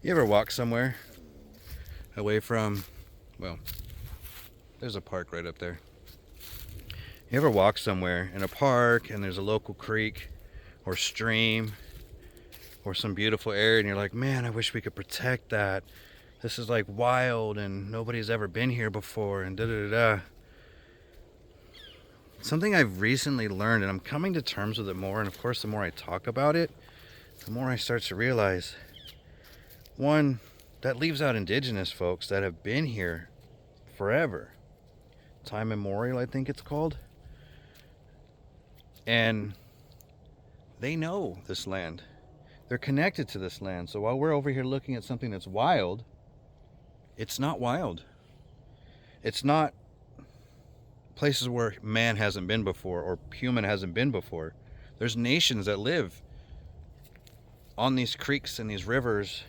You ever walk somewhere away from, well, there's a park right up there. You ever walk somewhere in a park and there's a local creek or stream or some beautiful area and you're like, man, I wish we could protect that. This is like wild and nobody's ever been here before and da da da. Something I've recently learned, and I'm coming to terms with it more, and of course the more I talk about it, the more I start to realize, one, that leaves out indigenous folks that have been here forever. Time immemorial, I think it's called. And they know this land. They're connected to this land. So while we're over here looking at something that's wild, it's not wild. It's not places where man hasn't been before or human hasn't been before. There's nations that live on these creeks and these rivers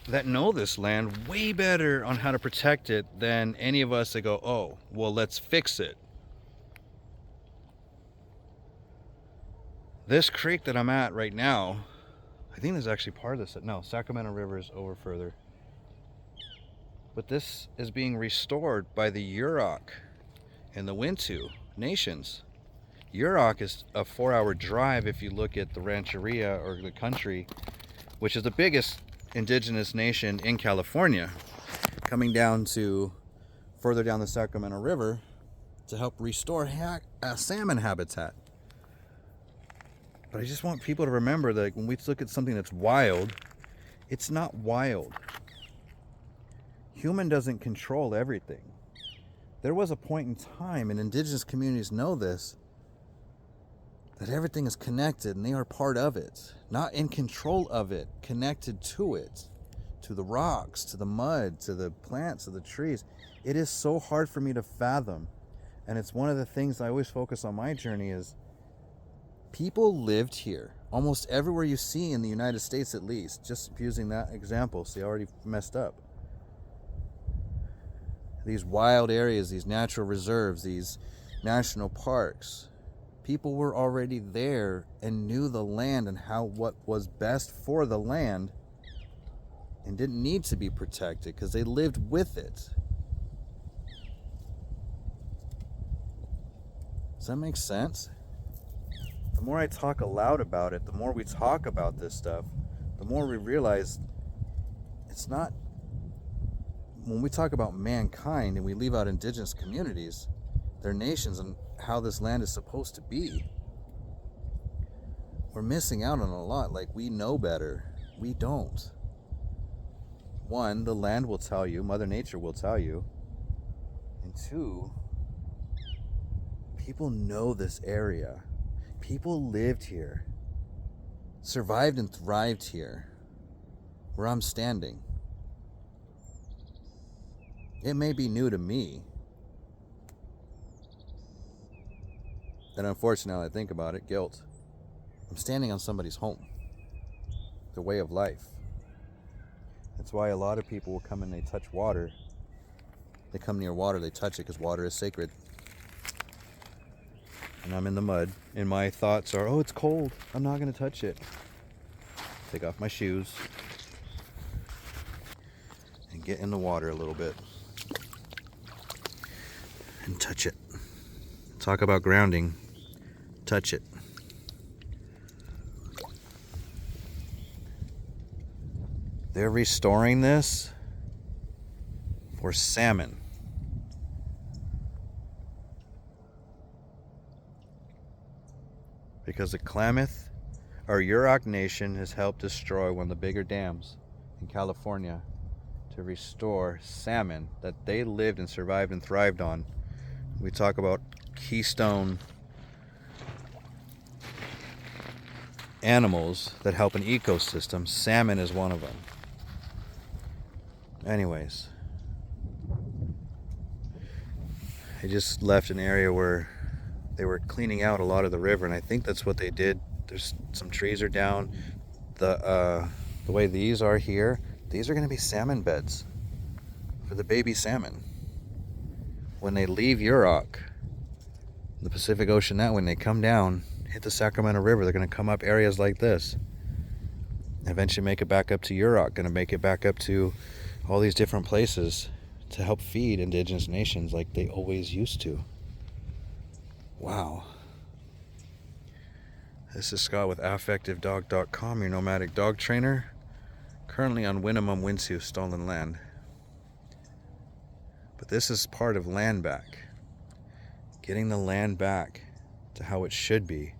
that know this land way better on how to protect it than any of us that go, oh, well, let's fix it. This creek that I'm at right now, I think this is actually part of this. No, Sacramento River is over further. But this is being restored by the Yurok and the Wintu nations. Yurok is a 4-hour drive if you look at the Rancheria or the country, which is the biggest indigenous nation in California, coming down to further down the Sacramento River to help restore salmon habitat. But I just want people to remember that when we look at something that's wild, it's not wild. Human doesn't control everything. There was a point in time, and indigenous communities know this, that everything is connected and they are part of it. Not in control of it, connected to it. To the rocks, to the mud, to the plants, to the trees. It is so hard for me to fathom. And it's one of the things I always focus on my journey is people lived here. Almost everywhere you see in the United States at least. Just using that example, so you already messed up. These wild areas, these natural reserves, these national parks. People were already there and knew the land and what was best for the land and didn't need to be protected because they lived with it. Does that make sense? The more I talk aloud about it, the more we talk about this stuff, the more we realize it's not. When we talk about mankind and we leave out indigenous communities, their nations, and how this land is supposed to be, we're missing out on a lot. Like, we know better. We don't. One, the land will tell you, Mother Nature will tell you. And two, people know this area. People lived here, survived and thrived here, where I'm standing. It may be new to me. And unfortunately, I think about it, guilt. I'm standing on somebody's home, their way of life. That's why a lot of people will come and they touch water. They come near water, they touch it because water is sacred. And I'm in the mud, and my thoughts are, oh, it's cold. I'm not going to touch it. Take off my shoes and get in the water a little bit. And touch it. Talk about grounding. Touch it. They're restoring this for salmon. Because the Klamath, or Yurok Nation, has helped destroy one of the bigger dams in California to restore salmon that they lived and survived and thrived on. We talk about keystone animals that help an ecosystem. Salmon is one of them. Anyways, I just left an area where they were cleaning out a lot of the river, and I think that's what they did. There's some trees are down. The way these are here, these are going to be salmon beds for the baby salmon. When they leave Yurok, the Pacific Ocean, that when they come down, hit the Sacramento River, they're going to come up areas like this. Eventually make it back up to Yurok, gonna make it back up to all these different places to help feed indigenous nations like they always used to. Wow. This is Scott with AffectiveDog.com, your nomadic dog trainer, currently on Winnimem, Wintu, stolen land. But this is part of land back. Getting the land back to how it should be.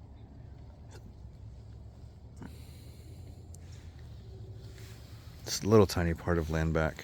It's a little tiny part of land back.